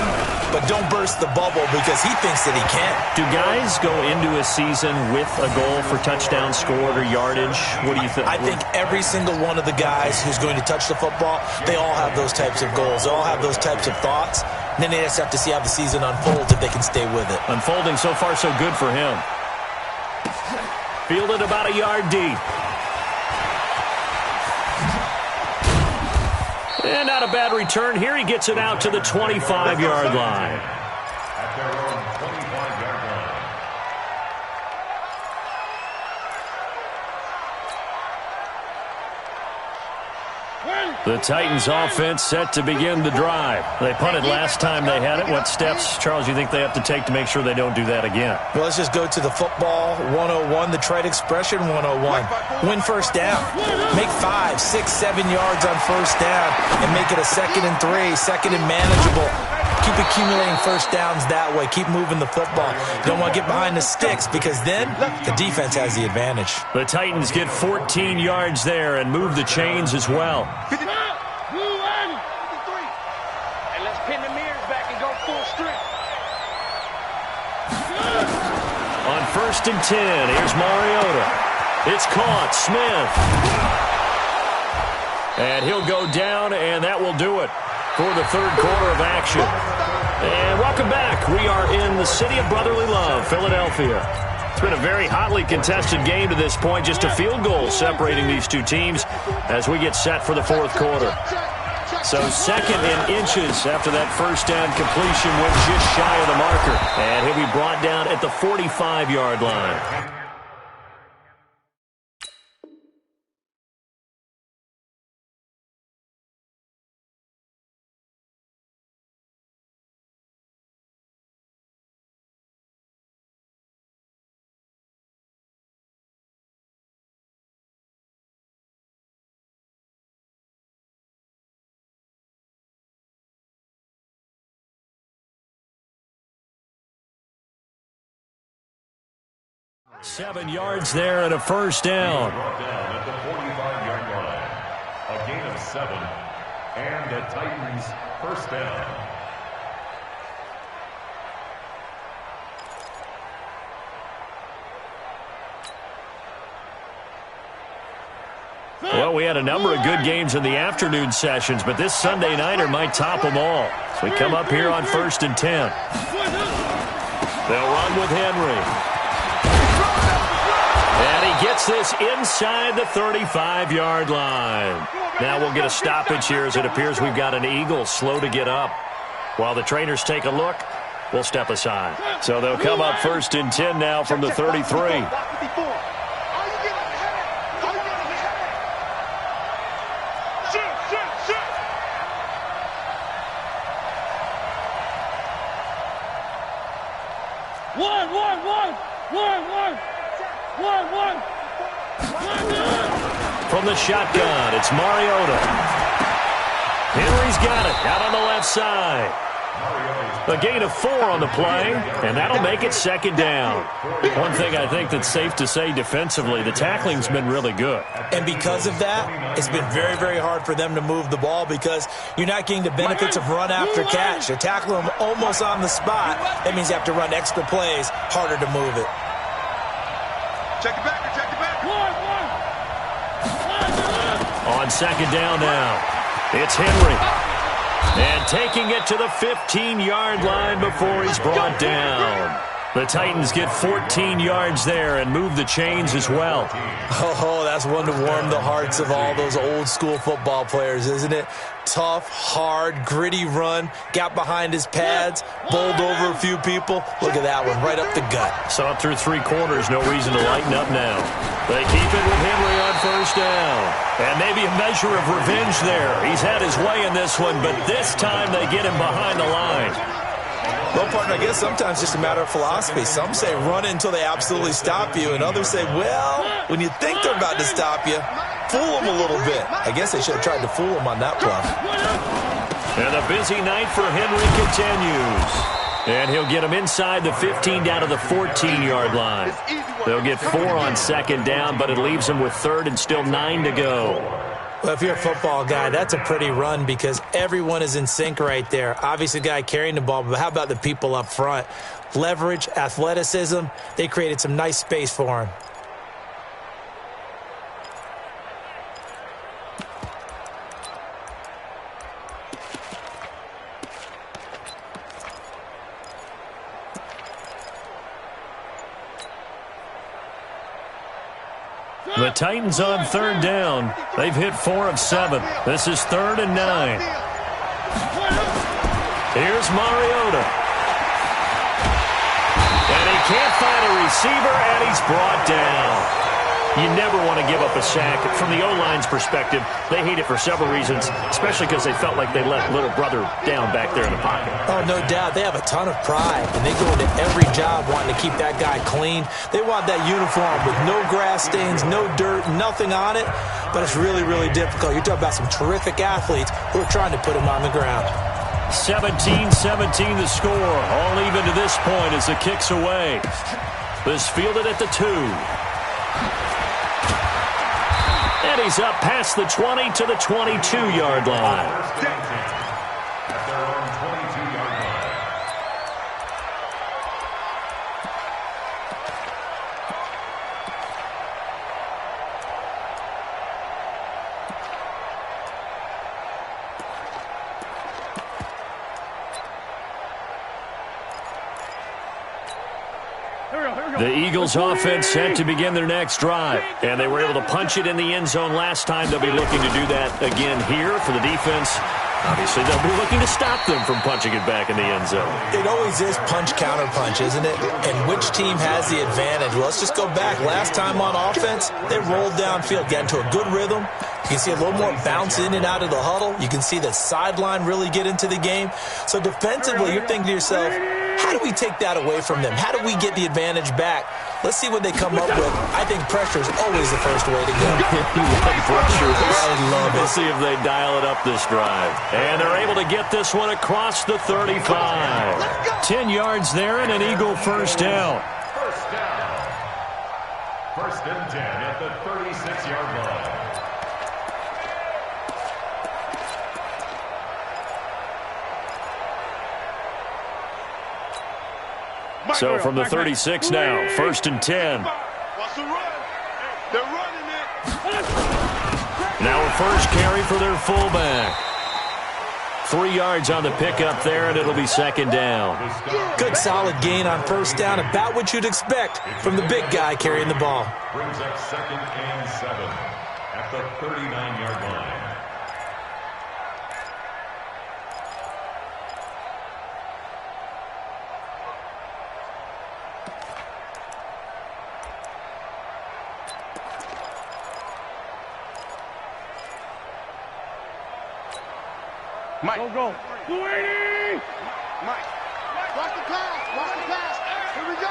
but don't burst the bubble because he thinks that he can. Do guys go into a season with a goal for touchdown scored or yardage? What do you think? I think every single one of the guys who's going to touch the football, they all have those types of goals. They all have those types of thoughts. And then they just have to see how the season unfolds if they can stay with it. Unfolding so far so good for him. Fielded about a yard deep. And not a bad return. Here he gets it out to the 25-yard line. At their own 25-yard line. The Titans offense set to begin the drive. They punted last time they had it. What steps, Charles, you think they have to take to make sure they don't do that again? Well, let's just go to the football 101, the trade expression 101. Win first down. Make 5, 6, 7 yards on first down and make it a 2nd and 3, 2nd and manageable. Keep accumulating first downs that way. Keep moving the football. You don't want to get behind the sticks because then the defense has the advantage. The Titans get 14 yards there and move the chains as well. And let's pin the mirrors back and go full strength. On first and 10, here's Mariota. It's caught. Smith. And he'll go down, and that will do it for the third quarter of action. And welcome back. We are in the city of brotherly love, Philadelphia. It's been a very hotly contested game to this point. Just a field goal separating these two teams as we get set for the fourth quarter. So 2nd and inches after that first down completion went just shy of the marker. And he'll be brought down at the 45-yard line. Seven yards there and a first down. Brought down at the 45-yard line. A gain of 7. And the Titans first down. Well, we had a number of good games in the afternoon sessions, but this Sunday nighter might top them all. So we come up here on 1st and 10. They'll run with Henry. And he gets this inside the 35-yard line. Now we'll get a stoppage here as it appears we've got an Eagle slow to get up. While the trainers take a look, we'll step aside. So they'll come up 1st and 10 now from the 33. From the shotgun, it's Mariota. Henry's got it out on the left side. A gain of 4 on the play, and that'll make it 2nd down. One thing I think that's safe to say defensively, the tackling's been really good. And because of that, it's been very, very hard for them to move the ball because you're not getting the benefits of run after catch. You're tackling them almost on the spot. That means you have to run extra plays, harder to move it. Check it back, check it back. On 2nd down now, it's Henry. And taking it to the 15-yard line before he's brought down. The Titans get 14 yards there and move the chains as well. Oh, that's one to warm the hearts of all those old-school football players, isn't it? Tough, hard, gritty run, got behind his pads, bowled over a few people. Look at that one, right up the gut. Saw it through 3 quarters, no reason to lighten up now. They keep it with Henry on 1st down. And maybe a measure of revenge there. He's had his way in this one, but this time they get him behind the line. Well, partner, I guess sometimes it's just a matter of philosophy. Some say run until they absolutely stop you, and others say, well, when you think they're about to stop you, fool them a little bit. I guess they should have tried to fool them on that play. And the busy night for Henry continues. And he'll get him inside the 15 down to the 14-yard line. They'll get 4 on 2nd down, but it leaves them with 3rd and still 9 to go. Well, if you're a football guy, that's a pretty run because everyone is in sync right there. Obviously, the guy carrying the ball, but how about the people up front? Leverage, athleticism, they created some nice space for him. The Titans on 3rd down. They've hit 4 of 7. This is 3rd and 9. Here's Mariota. And he can't find a receiver, and he's brought down. You never want to give up a sack. From the O-line's perspective, they hate it for several reasons, especially because they felt like they let little brother down back there in the pocket. Oh, no doubt. They have a ton of pride, and they go into every job wanting to keep that guy clean. They want that uniform with no grass stains, no dirt, nothing on it, but it's really, really difficult. You're talking about some terrific athletes who are trying to put him on the ground. 17-17 the score. All even to this point as the kick's away. This fielded at the 2. And he's up past the 20 to the 22-yard line. At their own 22-yard line. The Eagles offense set to begin their next drive. And they were able to punch it in the end zone last time. They'll be looking to do that again here for the defense. Obviously, they'll be looking to stop them from punching it back in the end zone. It always is punch-counter-punch, isn't it? And which team has the advantage? Well, let's just go back. Last time on offense, they rolled downfield, got into a good rhythm. You can see a little more bounce in and out of the huddle. You can see the sideline really get into the game. So defensively, you're thinking to yourself, how do we take that away from them? How do we get the advantage back? Let's see what they come up with. I think pressure is always the first way to go. You like pressure. I love it. We'll see if they dial it up this drive. And they're able to get this one across the 35. 10 yards there and an Eagle first down. First down. 1st and 10 at the 36-yard line. So from the 36 now, 1st and 10. Watch the run. They're running it. Now a first carry for their fullback. 3 yards on the pickup there, and it'll be second down. Good solid gain on first down, about what you'd expect from the big guy carrying the ball. Brings up 2nd and 7 at the 39-yard line. Mike. Go. 280! Mike. Watch the pass. Watch the pass. Here we go.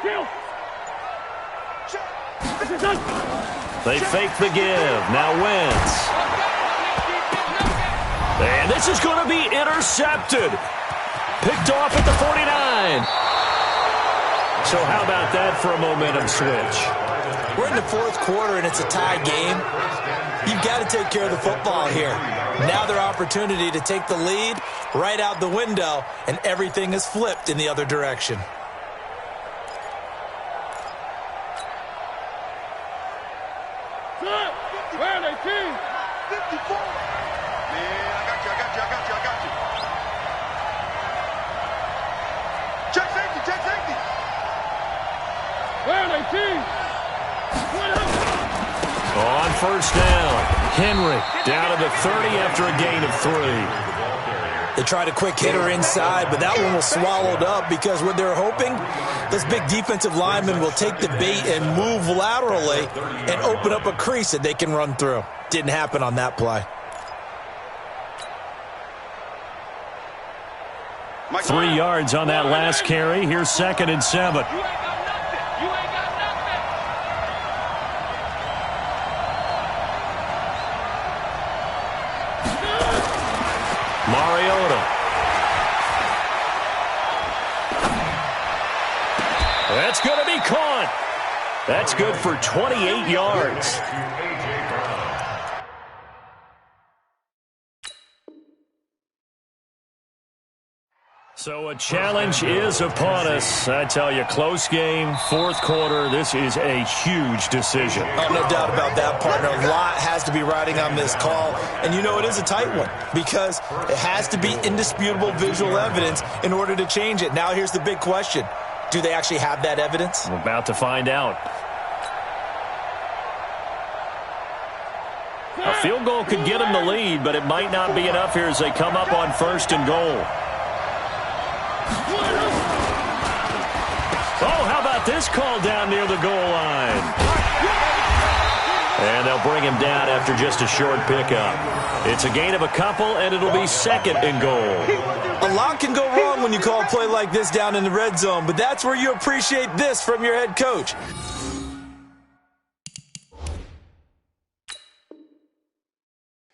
Kill. They fake the give. Now Wentz. And this is going to be intercepted. Picked off at the 49. So how about that for a momentum switch? We're in the fourth quarter, and it's a tie game. You've got to take care of the football here. Now their opportunity to take the lead right out the window, and everything is flipped in the other direction. Where are they, team? 54. Man, I got you. Check safety. Where are they, team? On first down, Henry down to the 30 after a gain of 3. They tried a quick hitter inside, but that one was swallowed up because what they're hoping, this big defensive lineman will take the bait and move laterally and open up a crease that they can run through. Didn't happen on that play. 3 yards on that last carry. Here's 2nd and 7. Mariota. That's going to be caught. That's good for 28 yards. So a challenge is upon us. I tell you, close game, fourth quarter. This is a huge decision. Oh, no doubt about that, partner. A lot has to be riding on this call. And you know it is a tight one because it has to be indisputable visual evidence in order to change it. Now here's the big question. Do they actually have that evidence? We're about to find out. A field goal could get them the lead, but it might not be enough here as they come up on 1st and goal. Oh, how about this call down near the goal line? And they'll bring him down after just a short pickup. It's a gain of a couple, and it'll be 2nd and goal. A lot can go wrong when you call a play like this down in the red zone, but that's where you appreciate this from your head coach.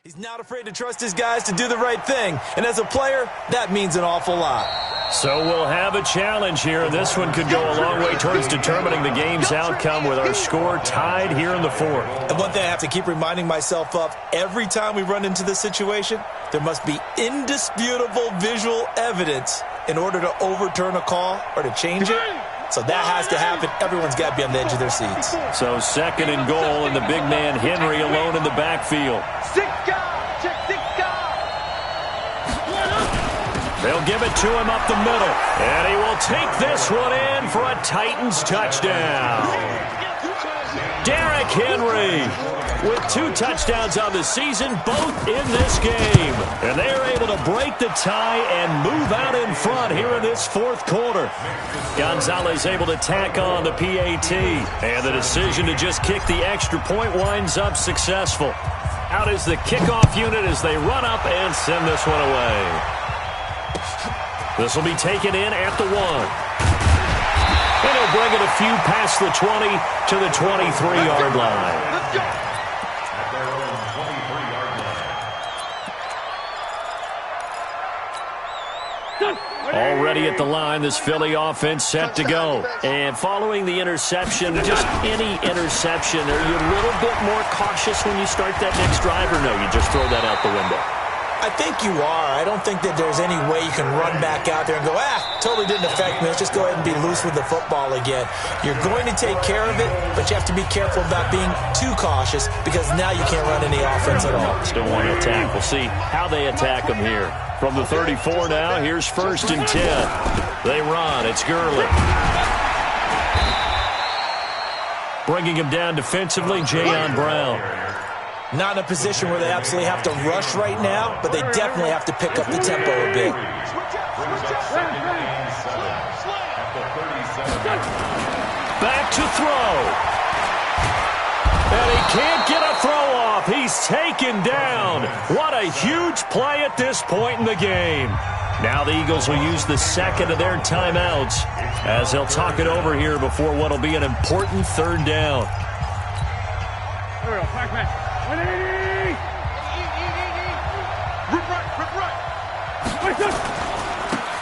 He's not afraid to trust his guys to do the right thing, and as a player, that means an awful lot. So we'll have a challenge here. This one could go a long way towards determining the game's outcome with our score tied here in the fourth. And one thing I have to keep reminding myself of, every time we run into this situation, there must be indisputable visual evidence in order to overturn a call or to change it. So that has to happen. Everyone's got to be on the edge of their seats. So 2nd and goal, and the big man Henry alone in the backfield. They'll give it to him up the middle. And he will take this one in for a Titans touchdown. Derrick Henry with 2 touchdowns on the season, both in this game. And they are able to break the tie and move out in front here in this fourth quarter. Gonzalez able to tack on the PAT. And the decision to just kick the extra point winds up successful. Out is the kickoff unit as they run up and send this one away. This will be taken in at the 1. And he'll bring it a few past the 20 to the 23-yard line. At their own 23-yard line. Already at the line, this Philly offense set to go. And following the interception, just any interception, are you a little bit more cautious when you start that next drive, or no, you just throw that out the window? I think you are. I don't think that there's any way you can run back out there and go, totally didn't affect me. Let's just go ahead and be loose with the football again. You're going to take care of it, but you have to be careful about being too cautious because now you can't run any offense at all. Still want to attack. We'll see how they attack them here. From the 34 now, here's 1st and 10. They run. It's Gurley. Bringing him down defensively, Jayon Brown. Not in a position where they absolutely have to rush right now, but they definitely have to pick up the tempo a bit. Back to throw. And he can't get a throw off. He's taken down. What a huge play at this point in the game. Now the Eagles will use the second of their timeouts as they'll talk it over here before what will be an important 3rd down. Here we go, back. 180! Rip right.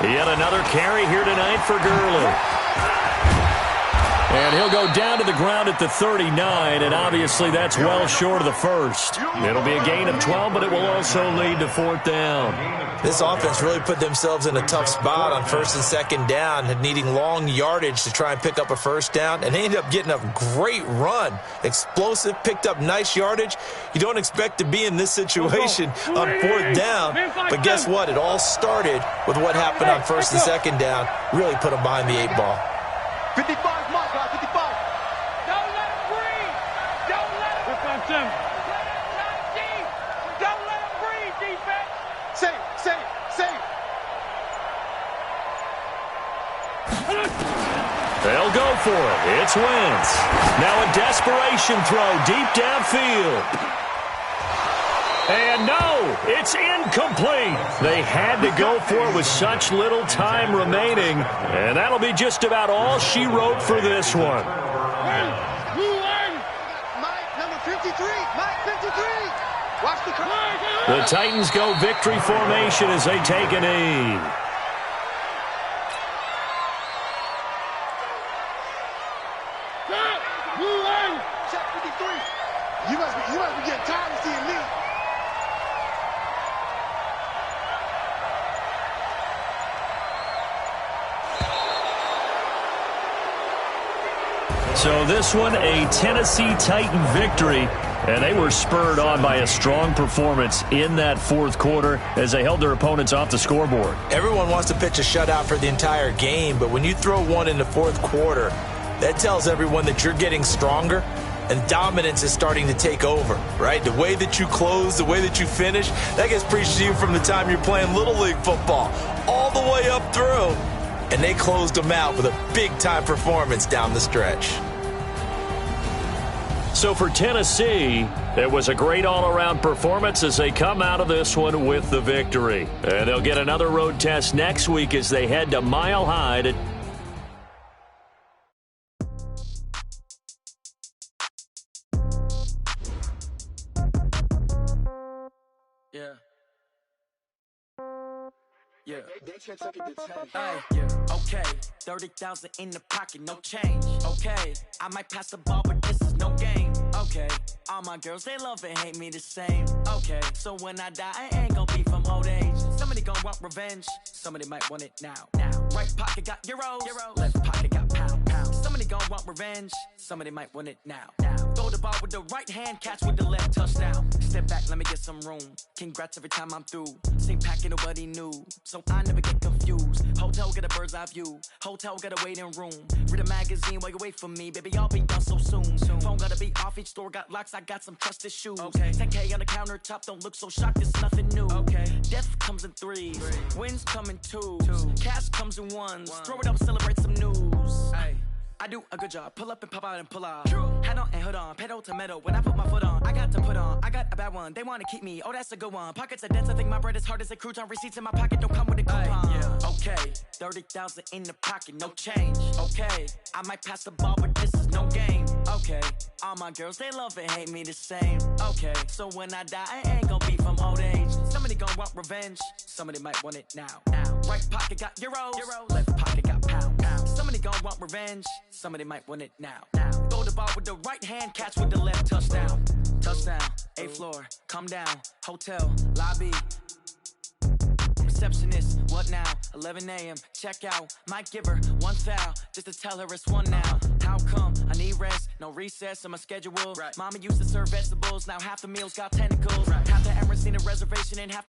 Yet another carry here tonight for Gurley. And he'll go down to the ground at the 39, and obviously that's well short of the first. It'll be a gain of 12, but it will also lead to 4th down. This offense really put themselves in a tough spot on 1st and 2nd down, needing long yardage to try and pick up a 1st down, and they ended up getting a great run. Explosive, picked up nice yardage. You don't expect to be in this situation on 4th down, but guess what? It all started with what happened on 1st and 2nd down. Really put them behind the 8 ball. 55, my God, 55. Don't let him breathe. Don't let him breathe. Don't let him breathe, defense. Save. They'll go for it. It's Wentz. Now a desperation throw deep downfield. And no, it's incomplete. They had to go for it with such little time remaining. And that'll be just about all she wrote for this one. Mike, number 53. Mike, 53. Watch the clock. The Titans go victory formation as they take a knee. Check 53. You must be getting tired of seeing me. So this one, a Tennessee Titan victory, and they were spurred on by a strong performance in that 4th quarter as they held their opponents off the scoreboard. Everyone wants to pitch a shutout for the entire game, but when you throw one in the 4th quarter, that tells everyone that you're getting stronger and dominance is starting to take over, right? The way that you close, the way that you finish, that gets preached to you from the time you're playing Little League football all the way up through. And they closed them out with a big-time performance down the stretch. So for Tennessee, it was a great all-around performance as they come out of this one with the victory. And they'll get another road test next week as they head to Mile High to Yeah. Okay, 30,000 in the pocket, no change. Okay, I might pass the ball, but this is no game. Okay, all my girls, they love and hate me the same. Okay, so when I die, I ain't gon' be from old age. Somebody gon' want revenge, somebody might want it now. Right pocket got euros, left pocket got pound. Somebody gon' want revenge, somebody might want it now. Throw the ball with the right hand, catch with the left, touchdown. Step back, let me get some room. Congrats every time I'm through. Same packet, nobody knew, so I never get confused. Hotel get a bird's eye view. Hotel got a waiting room. Read a magazine while you wait for me, baby. I'll be done so soon. Phone gotta be off. Each store got locks. I got some trusted shoes. 10K on the countertop. Don't look so shocked. It's nothing new. Death comes in threes. Wins come in twos. Cash comes in ones. Throw it up, celebrate some news. I do a good job. Pull up and pop out and pull out. Head on and hood on. Pedal to metal. When I put my foot on, I got to put on. I got a bad one. They want to keep me. Oh, that's a good one. Pockets are dense. I think my bread is hard as a crouton. Receipts in my pocket don't come with a coupon. Okay, 30,000 in the pocket, no change. Okay, I might pass the ball, but this is no game. Okay, all my girls, they love and hate me the same. Okay, so when I die, I ain't gon' be from old age. Somebody gon' want revenge. Somebody might want it now. Right pocket got euros. Left pocket got pound. Somebody gon' want revenge. Somebody might want it now. Throw the ball with the right hand, catch with the left, touchdown. Touchdown, 8th floor, come down. Hotel, lobby. receptionist. What now? 11 a.m. Check out. Might give her one foul just to tell her it's one now. How come? I need rest. No recess in my schedule. Mama used to serve vegetables. Now half the meals got tentacles. Half the Emirates need a reservation and half